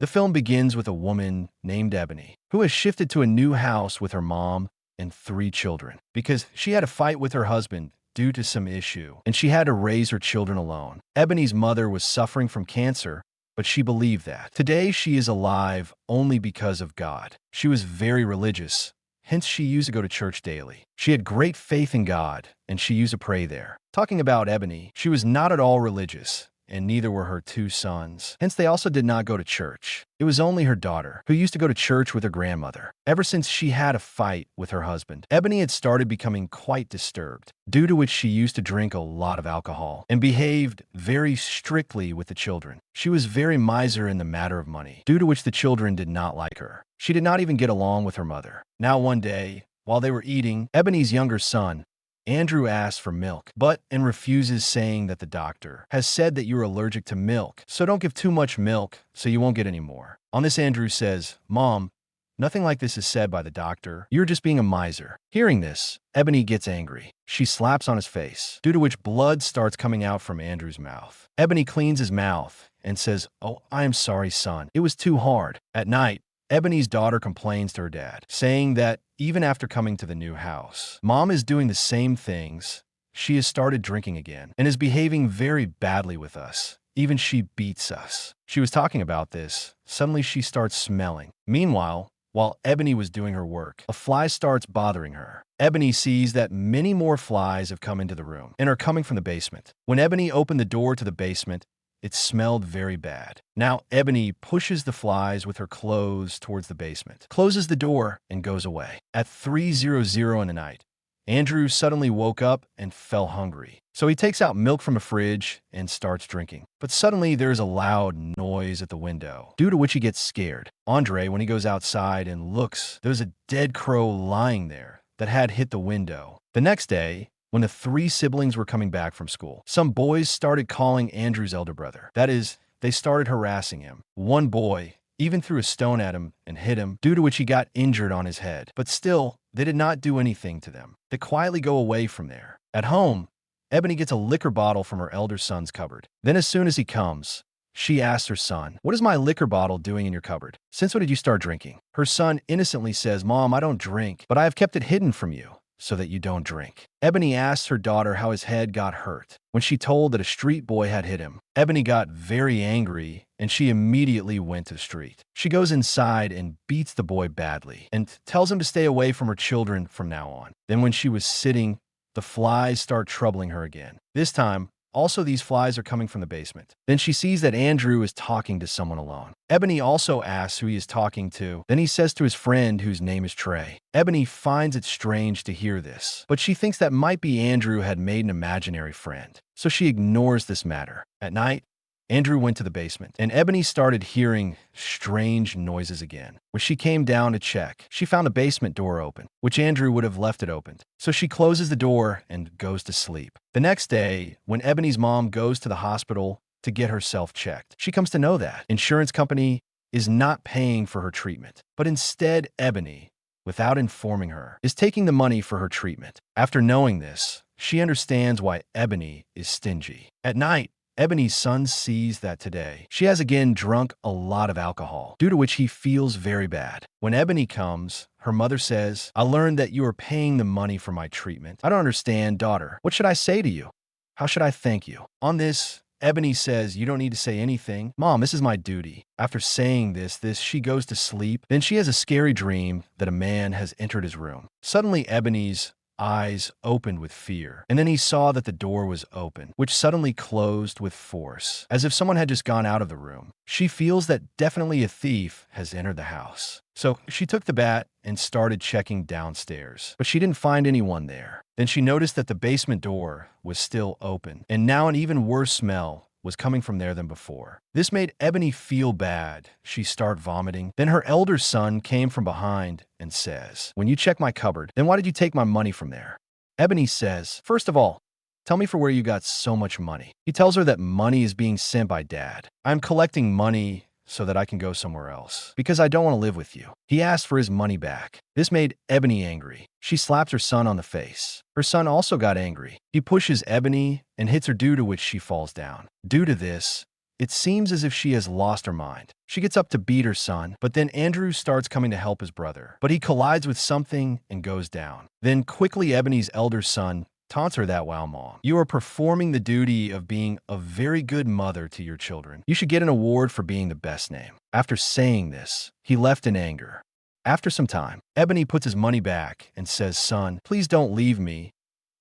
The film begins with a woman named Ebony who has shifted to a new house with her mom and 3 children because she had a fight with her husband due to some issue, and she had to raise her children alone. Ebony's mother was suffering from cancer, but she believed that today she is alive only because of God. She was very religious, hence she used to go to church daily. She had great faith in God, and she used to pray there. Talking about Ebony, she was not at all religious, and neither were her 2 sons. Hence, they also did not go to church. It was only her daughter, who used to go to church with her grandmother. Ever since she had a fight with her husband, Ebony had started becoming quite disturbed, due to which she used to drink a lot of alcohol and behaved very strictly with the children. She was very miser in the matter of money, due to which the children did not like her. She did not even get along with her mother. Now one day, while they were eating, Ebony's younger son, Andrew, asks for milk, but refuses, saying that the doctor has said that you're allergic to milk, so don't give too much milk so you won't get any more. On this, Andrew says, "Mom, nothing like this is said by the doctor. You're just being a miser." Hearing this, Ebony gets angry. She slaps on his face, due to which blood starts coming out from Andrew's mouth. Ebony cleans his mouth and says, "Oh, I am sorry, son. It was too hard." At night, Ebony's daughter complains to her dad, saying that even after coming to the new house, Mom is doing the same things. She has started drinking again and is behaving very badly with us. Even she beats us. She was talking about this. Suddenly she starts smelling. Meanwhile, while Ebony was doing her work, a fly starts bothering her. Ebony sees that many more flies have come into the room and are coming from the basement. When Ebony opened the door to the basement, it smelled very bad. Now, Ebony pushes the flies with her clothes towards the basement, closes the door, and goes away. At 3:00 in the night, Andrew suddenly woke up and fell hungry. So he takes out milk from a fridge and starts drinking. But suddenly there's a loud noise at the window, due to which he gets scared. Andre, when he goes outside and looks, there's a dead crow lying there that had hit the window. The next day, when the 3 siblings were coming back from school, some boys started calling Andrew's elder brother. That is, they started harassing him. One boy even threw a stone at him and hit him, due to which he got injured on his head. But still, they did not do anything to them. They quietly go away from there. At home, Ebony gets a liquor bottle from her elder son's cupboard. Then as soon as he comes, she asks her son, "What is my liquor bottle doing in your cupboard? Since when did you start drinking?" Her son innocently says, "Mom, I don't drink, but I have kept it hidden from you so that you don't drink." Ebony asks her daughter how his head got hurt. When she told that a street boy had hit him, Ebony got very angry and she immediately went to the street. She goes inside and beats the boy badly and tells him to stay away from her children from now on. Then when she was sitting, the flies start troubling her again. This time, also these flies are coming from the basement. Then she sees that Andrew is talking to someone alone. Ebony also asks who he is talking to. Then he says to his friend, whose name is Trey. Ebony finds it strange to hear this, but she thinks that might be Andrew had made an imaginary friend, so she ignores this matter. At night, Andrew went to the basement, and Ebony started hearing strange noises again. When she came down to check, she found the basement door open, which Andrew would have left it opened. So she closes the door and goes to sleep. The next day, when Ebony's mom goes to the hospital to get herself checked, she comes to know that insurance company is not paying for her treatment, but instead Ebony, without informing her, is taking the money for her treatment. After knowing this, she understands why Ebony is stingy. At night, Ebony's son sees that today she has again drunk a lot of alcohol, due to which he feels very bad. When Ebony comes, her mother says, "I learned that you are paying the money for my treatment. I don't understand, daughter. What should I say to you? How should I thank you?" On this, Ebony says, "You don't need to say anything. Mom, this is my duty." After saying this, she goes to sleep. Then she has a scary dream that a man has entered his room. Suddenly, Ebony's eyes opened with fear, and then he saw that the door was open, which suddenly closed with force, as if someone had just gone out of the room. She feels that definitely a thief has entered the house. So she took the bat and started checking downstairs, but she didn't find anyone there. Then she noticed that the basement door was still open, and now an even worse smell was coming from there than before. This made Ebony feel bad. She started vomiting. Then her elder son came from behind and says, "When you check my cupboard, then why did you take my money from there?" Ebony says, "First of all, tell me for where you got so much money." He tells her that money is being sent by Dad. "I'm collecting money so that I can go somewhere else, because I don't want to live with you." He asked for his money back. This made Ebony angry. She slapped her son on the face. Her son also got angry. He pushes Ebony and hits her, due to which she falls down. Due to this, It seems as if she has lost her mind. She gets up to beat her son, but then Andrew starts coming to help his brother. But he collides with something and goes down. Then quickly Ebony's elder son taunts her that, "Wow, Mom, you are performing the duty of being a very good mother to your children. You should get an award for being the best name." After saying this, he left in anger. After some time, Ebony puts his money back and says, "Son, please don't leave me.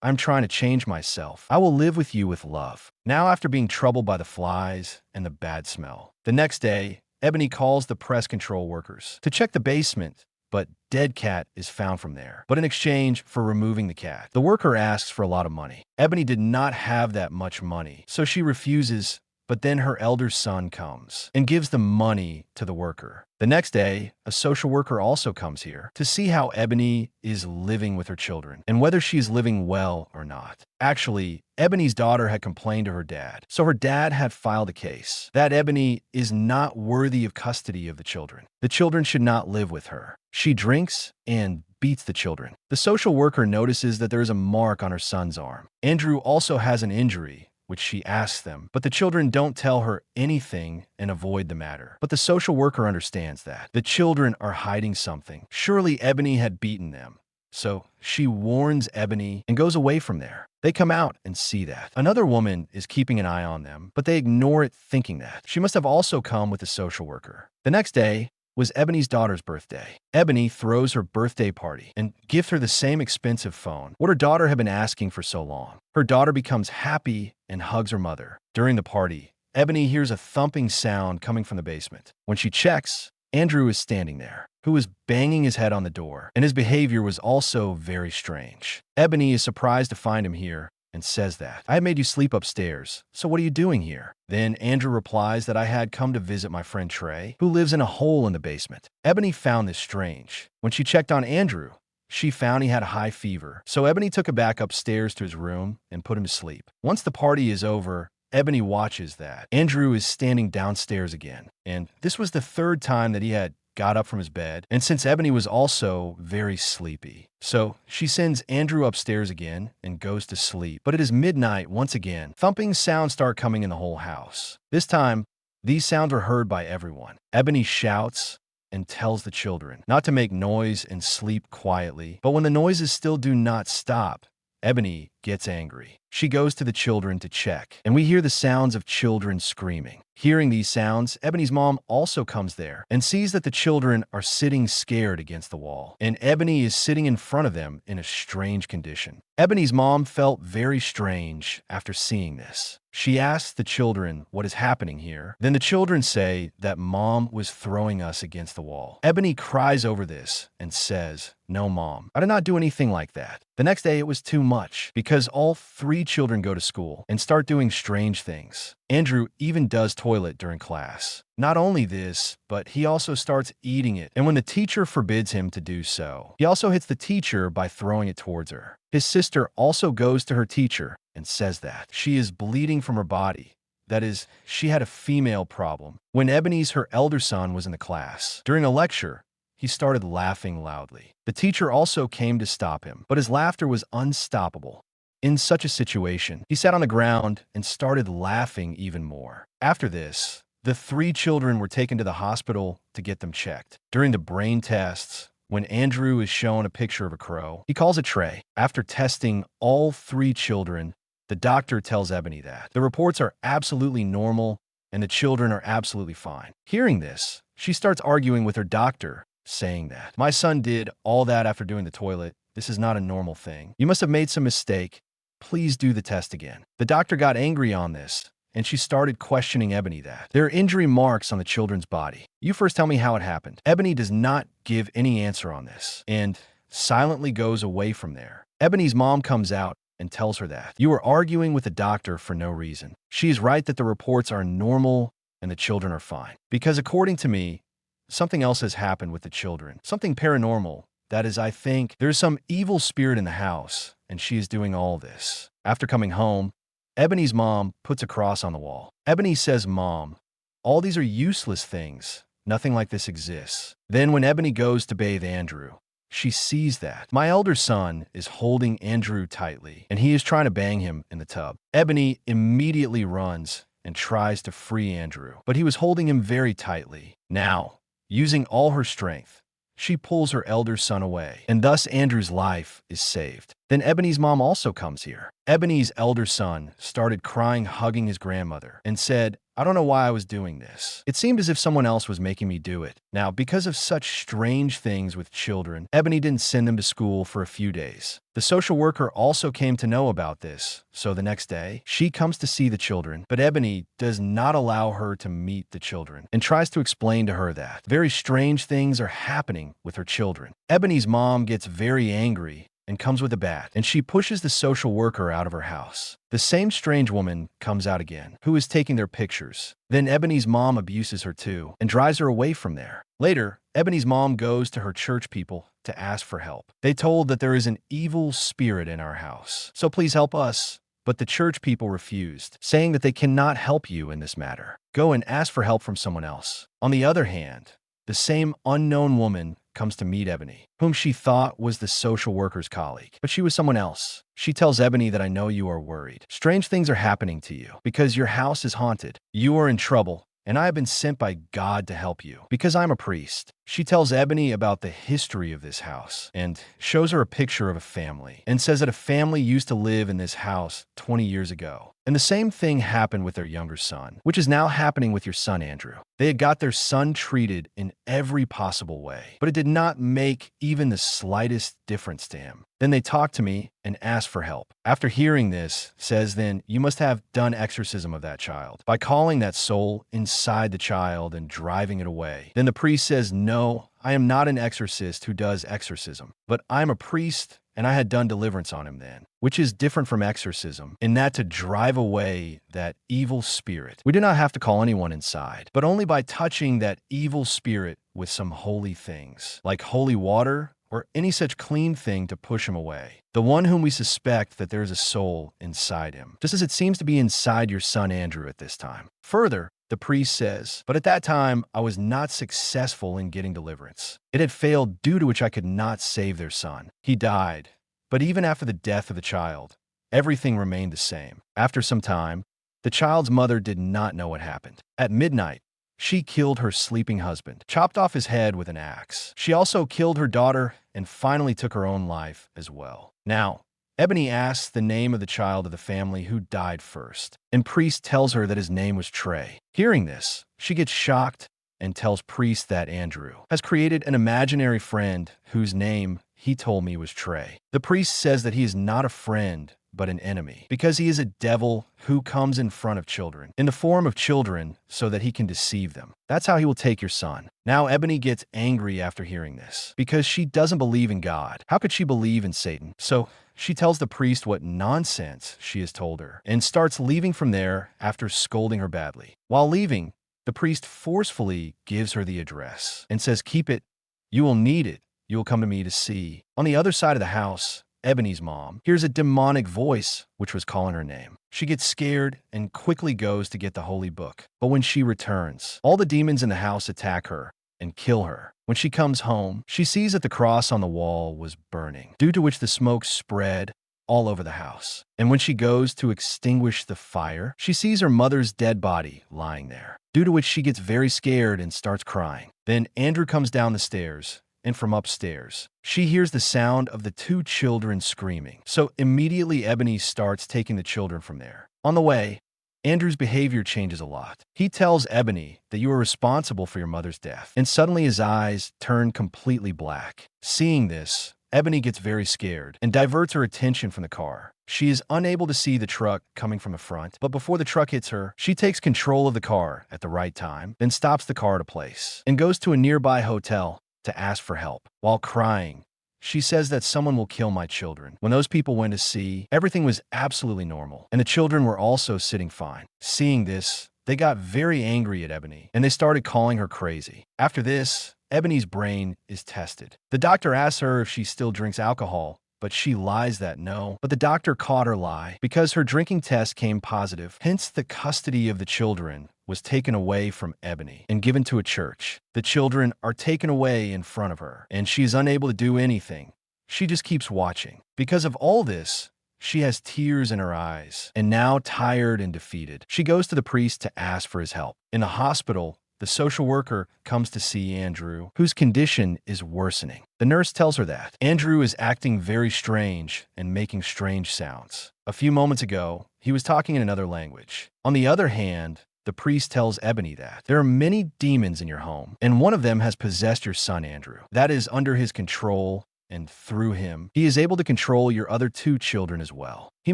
I'm trying to change myself. I will live with you with love." Now, after being troubled by the flies and the bad smell, the next day, Ebony calls the pest control workers to check the basement, but dead cat is found from there. But in exchange for removing the cat, the worker asks for a lot of money. Ebony did not have that much money, so she refuses. But then her elder son comes and gives the money to the worker. The next day, a social worker also comes here to see how Ebony is living with her children and whether she is living well or not. Actually, Ebony's daughter had complained to her dad, so her dad had filed a case that Ebony is not worthy of custody of the children. The children should not live with her. She drinks and beats the children. The social worker notices that there is a mark on her son's arm. Andrew also has an injury, which she asks them, but the children don't tell her anything and avoid the matter. But the social worker understands that the children are hiding something. Surely Ebony had beaten them. So she warns Ebony and goes away from there. They come out and see that another woman is keeping an eye on them, but they ignore it, thinking that she must have also come with the social worker. The next day was Ebony's daughter's birthday. Ebony throws her birthday party and gives her the same expensive phone, what her daughter had been asking for so long. Her daughter becomes happy and hugs her mother. During the party, Ebony hears a thumping sound coming from the basement. When she checks, Andrew is standing there, who is banging his head on the door, and his behavior was also very strange. Ebony is surprised to find him here and says that, "I made you sleep upstairs, so what are you doing here?" Then Andrew replies that, "I had come to visit my friend Trey, who lives in a hole in the basement." Ebony found this strange. When she checked on Andrew, she found he had a high fever, so Ebony took him back upstairs to his room and put him to sleep. Once the party is over, Ebony watches that Andrew is standing downstairs again, and this was the third time that he had got up from his bed, and since Ebony was also very sleepy. So she sends Andrew upstairs again and goes to sleep. But it is midnight once again. Thumping sounds start coming in the whole house. This time, these sounds are heard by everyone. Ebony shouts and tells the children not to make noise and sleep quietly. But when the noises still do not stop, Ebony gets angry. She goes to the children to check, and we hear the sounds of children screaming. Hearing these sounds, Ebony's mom also comes there and sees that the children are sitting scared against the wall, and Ebony is sitting in front of them in a strange condition. Ebony's mom felt very strange after seeing this. She asks the children what is happening here. Then the children say that Mom was throwing us against the wall. Ebony cries over this and says, "No, Mom, I did not do anything like that." The next day it was too much because all three children go to school and start doing strange things. Andrew even does toilet during class. Not only this, but he also starts eating it, and when the teacher forbids him to do so, he also hits the teacher by throwing it towards her. His sister also goes to her teacher and says that she is bleeding from her body. That is, she had a female problem. When Ebony's her elder son was in the class, during a lecture, he started laughing loudly. The teacher also came to stop him, but his laughter was unstoppable. In such a situation, he sat on the ground and started laughing even more. After this, the three children were taken to the hospital to get them checked. During the brain tests, when Andrew is shown a picture of a crow, he calls it Trey. After testing all three children, the doctor tells Ebony that the reports are absolutely normal and the children are absolutely fine. Hearing this, she starts arguing with her doctor, saying that, "My son did all that after doing the toilet. This is not a normal thing. You must have made some mistake. Please do the test again." The doctor got angry on this, and she started questioning Ebony that there are injury marks on the children's body. "You first tell me how it happened." Ebony does not give any answer on this and silently goes away from there. Ebony's mom comes out and tells her that you are arguing with the doctor for no reason. She is right that the reports are normal and the children are fine. Because according to me, something else has happened with the children. Something paranormal. That is, I think there's some evil spirit in the house, and she is doing all this. After coming home, Ebony's mom puts a cross on the wall. Ebony says, "Mom, all these are useless things. Nothing like this exists." Then when Ebony goes to bathe Andrew, she sees that my elder son is holding Andrew tightly, and he is trying to bang him in the tub. Ebony immediately runs and tries to free Andrew, but he was holding him very tightly. Now, using all her strength, she pulls her elder son away, and thus Andrew's life is saved. Then Ebony's mom also comes here. Ebony's elder son started crying, hugging his grandmother, and said, "I don't know why I was doing this. It seemed as if someone else was making me do it." Now, because of such strange things with children, Ebony didn't send them to school for a few days. The social worker also came to know about this, so the next day, she comes to see the children, but Ebony does not allow her to meet the children and tries to explain to her that very strange things are happening with her children. Ebony's mom gets very angry and comes with a bat, and she pushes the social worker out of her house. The same strange woman comes out again, who is taking their pictures. Then Ebony's mom abuses her too and drives her away from there. Later, Ebony's mom goes to her church people to ask for help. They told that there is an evil spirit in our house, so please help us. But the church people refused, saying that they cannot help you in this matter. Go and ask for help from someone else. On the other hand, the same unknown woman comes to meet Ebony, whom she thought was the social worker's colleague, but she was someone else. She tells Ebony that I know you are worried. Strange things are happening to you because your house is haunted. You are in trouble, and I have been sent by God to help you because I'm a priest. She tells Ebony about the history of this house and shows her a picture of a family and says that a family used to live in this house 20 years ago. And the same thing happened with their younger son, which is now happening with your son, Andrew. They had got their son treated in every possible way, but it did not make even the slightest difference to him. Then they talked to me and asked for help. After hearing this, says then, you must have done exorcism of that child by calling that soul inside the child and driving it away. Then the priest says, no, I am not an exorcist who does exorcism, but I'm a priest and I had done deliverance on him then, which is different from exorcism, in that to drive away that evil spirit, we do not have to call anyone inside, but only by touching that evil spirit with some holy things, like holy water or any such clean thing to push him away. The one whom we suspect that there is a soul inside him, just as it seems to be inside your son Andrew at this time. Further, the priest says, but at that time, I was not successful in getting deliverance. It had failed due to which I could not save their son. He died. But even after the death of the child, everything remained the same. After some time, the child's mother did not know what happened. At midnight, she killed her sleeping husband, chopped off his head with an axe. She also killed her daughter and finally took her own life as well. Now, Ebony asks the name of the child of the family who died first, and Priest tells her that his name was Trey. Hearing this, she gets shocked and tells Priest that Andrew has created an imaginary friend whose name he told me was Trey. The priest says that he is not a friend, but an enemy, because he is a devil who comes in front of children, in the form of children, so that he can deceive them. That's how he will take your son. Now Ebony gets angry after hearing this, because she doesn't believe in God. How could she believe in Satan? So she tells the priest what nonsense she has told her, and starts leaving from there after scolding her badly. While leaving, the priest forcefully gives her the address, and says, keep it, you will need it, you will come to me to see. On the other side of the house, Ebony's mom hears a demonic voice which was calling her name. She gets scared and quickly goes to get the holy book. But when she returns, all the demons in the house attack her and kill her. When she comes home, she sees that the cross on the wall was burning, due to which the smoke spread all over the house. And when she goes to extinguish the fire, she sees her mother's dead body lying there, due to which she gets very scared and starts crying. Then Andrew comes down the stairs, and from upstairs, she hears the sound of the two children screaming. So immediately Ebony starts taking the children from there. On the way, Andrew's behavior changes a lot. He tells Ebony that you are responsible for your mother's death, and suddenly his eyes turn completely black. Seeing this, Ebony gets very scared and diverts her attention from the car. She is unable to see the truck coming from the front, but before the truck hits her, she takes control of the car at the right time, then stops the car at a place, and goes to a nearby hotel to ask for help. While crying, she says that someone will kill my children. When those people went to see, everything was absolutely normal, and the children were also sitting fine. Seeing this, they got very angry at Ebony, and they started calling her crazy. After this, Ebony's brain is tested. The doctor asks her if she still drinks alcohol, but she lies that no. But the doctor caught her lie because her drinking test came positive. Hence, the custody of the children was taken away from Ebony and given to a church. The children are taken away in front of her, and she is unable to do anything. She just keeps watching. Because of all this, she has tears in her eyes, and now tired and defeated, she goes to the priest to ask for his help. In the hospital, the social worker comes to see Andrew, whose condition is worsening. The nurse tells her that Andrew is acting very strange and making strange sounds. A few moments ago, he was talking in another language. On the other hand, the priest tells Ebony that there are many demons in your home, and one of them has possessed your son Andrew. That is under his control, and through him, he is able to control your other 2 children as well. He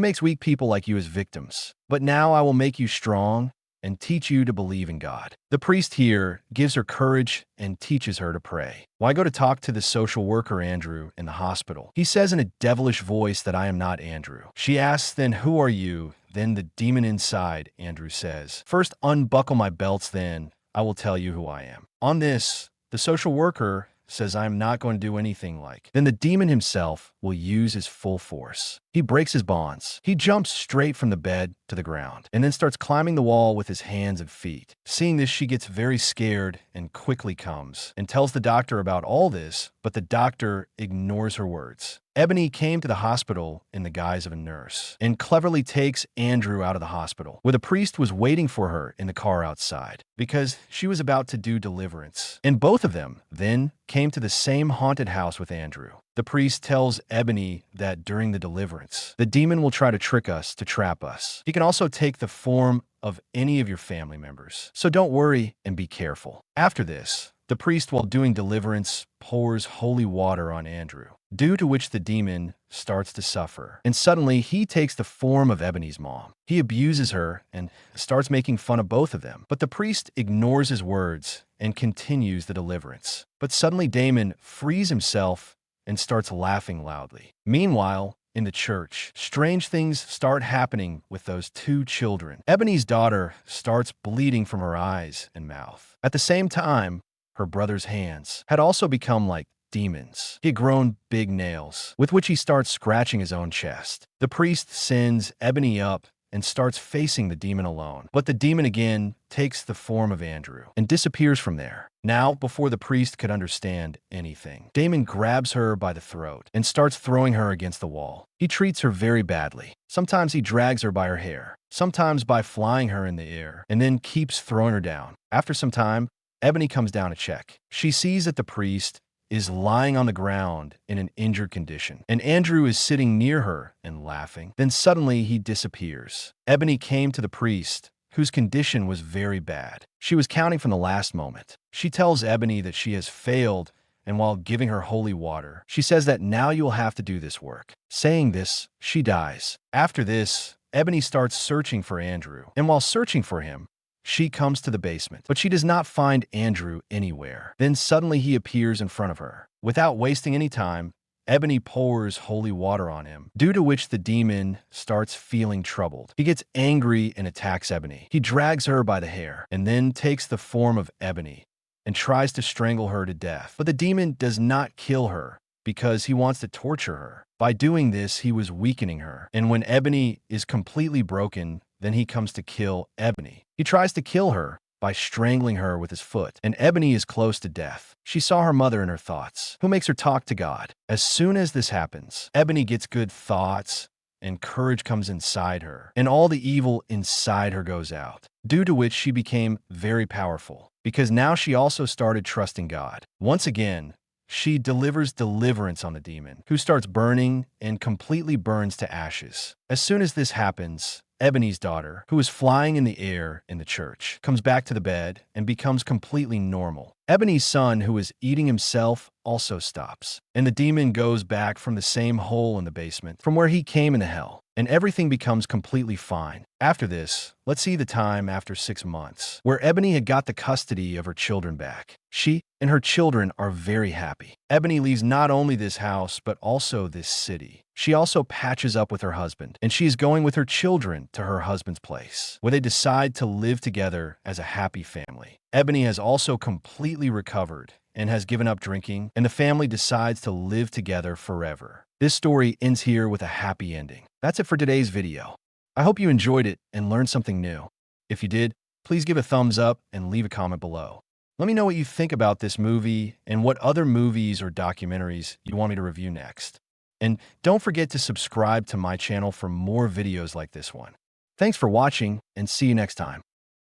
makes weak people like you as victims. But now I will make you strong and teach you to believe in God. The priest here gives her courage and teaches her to pray. Why go to talk to the social worker Andrew in the hospital? He says in a devilish voice that I am not Andrew. She asks, then who are you? Then the demon inside, Andrew says. First unbuckle my belts, then I will tell you who I am. On this, the social worker says I'm not going to do anything like. Then the demon himself will use his full force. He breaks his bonds. He jumps straight from the bed to the ground and then starts climbing the wall with his hands and feet. Seeing this, she gets very scared and quickly comes and tells the doctor about all this, but the doctor ignores her words. Ebony came to the hospital in the guise of a nurse and cleverly takes Andrew out of the hospital, where the priest was waiting for her in the car outside because she was about to do deliverance. And both of them then came to the same haunted house with Andrew. The priest tells Ebony that during the deliverance, the demon will try to trick us to trap us. He can also take the form of any of your family members. So don't worry and be careful. After this, the priest, while doing deliverance, pours holy water on Andrew, due to which the demon starts to suffer. And suddenly, he takes the form of Ebony's mom. He abuses her and starts making fun of both of them. But the priest ignores his words and continues the deliverance. But suddenly, Damon frees himself and starts laughing loudly. Meanwhile, in the church, strange things start happening with those 2 children. Ebony's daughter starts bleeding from her eyes and mouth. At the same time, her brother's hands had also become like demons. He had grown big nails, with which he starts scratching his own chest. The priest sends Ebony up and starts facing the demon alone. But the demon again takes the form of Andrew and disappears from there. Now, before the priest could understand anything, Damon grabs her by the throat and starts throwing her against the wall. He treats her very badly. Sometimes he drags her by her hair, sometimes by flying her in the air, and then keeps throwing her down. After some time, Ebony comes down to check. She sees that the priest is lying on the ground in an injured condition, and Andrew is sitting near her and laughing. Then suddenly he disappears. Ebony came to the priest, whose condition was very bad. She was counting from the last moment. She tells Ebony that she has failed, and while giving her holy water, she says that now you will have to do this work. Saying this, she dies. After this, Ebony starts searching for Andrew, and while searching for him, she comes to the basement, but she does not find Andrew anywhere. Then suddenly he appears in front of her. Without wasting any time, Ebony pours holy water on him, due to which the demon starts feeling troubled. He gets angry and attacks Ebony. He drags her by the hair and then takes the form of Ebony and tries to strangle her to death. But the demon does not kill her because he wants to torture her. By doing this, he was weakening her. And when Ebony is completely broken, then he comes to kill Ebony. He tries to kill her by strangling her with his foot, and Ebony is close to death. She saw her mother in her thoughts, who makes her talk to God. As soon as this happens, Ebony gets good thoughts, and courage comes inside her, and all the evil inside her goes out, due to which she became very powerful, because now she also started trusting God. Once again, she delivers deliverance on the demon, who starts burning and completely burns to ashes. As soon as this happens, Ebony's daughter, who is flying in the air in the church, comes back to the bed and becomes completely normal. Ebony's son, who is eating himself, also stops, and the demon goes back from the same hole in the basement from where he came in the hell, and everything becomes completely fine. After this, let's see the time after 6 months, where Ebony had got the custody of her children back. She and her children are very happy. Ebony leaves not only this house, but also this city. She also patches up with her husband, and she is going with her children to her husband's place, where they decide to live together as a happy family. Ebony has also completely recovered and has given up drinking, and the family decides to live together forever. This story ends here with a happy ending. That's it for today's video. I hope you enjoyed it and learned something new. If you did, please give a thumbs up and leave a comment below. Let me know what you think about this movie and what other movies or documentaries you want me to review next. And don't forget to subscribe to my channel for more videos like this one. Thanks for watching, and see you next time.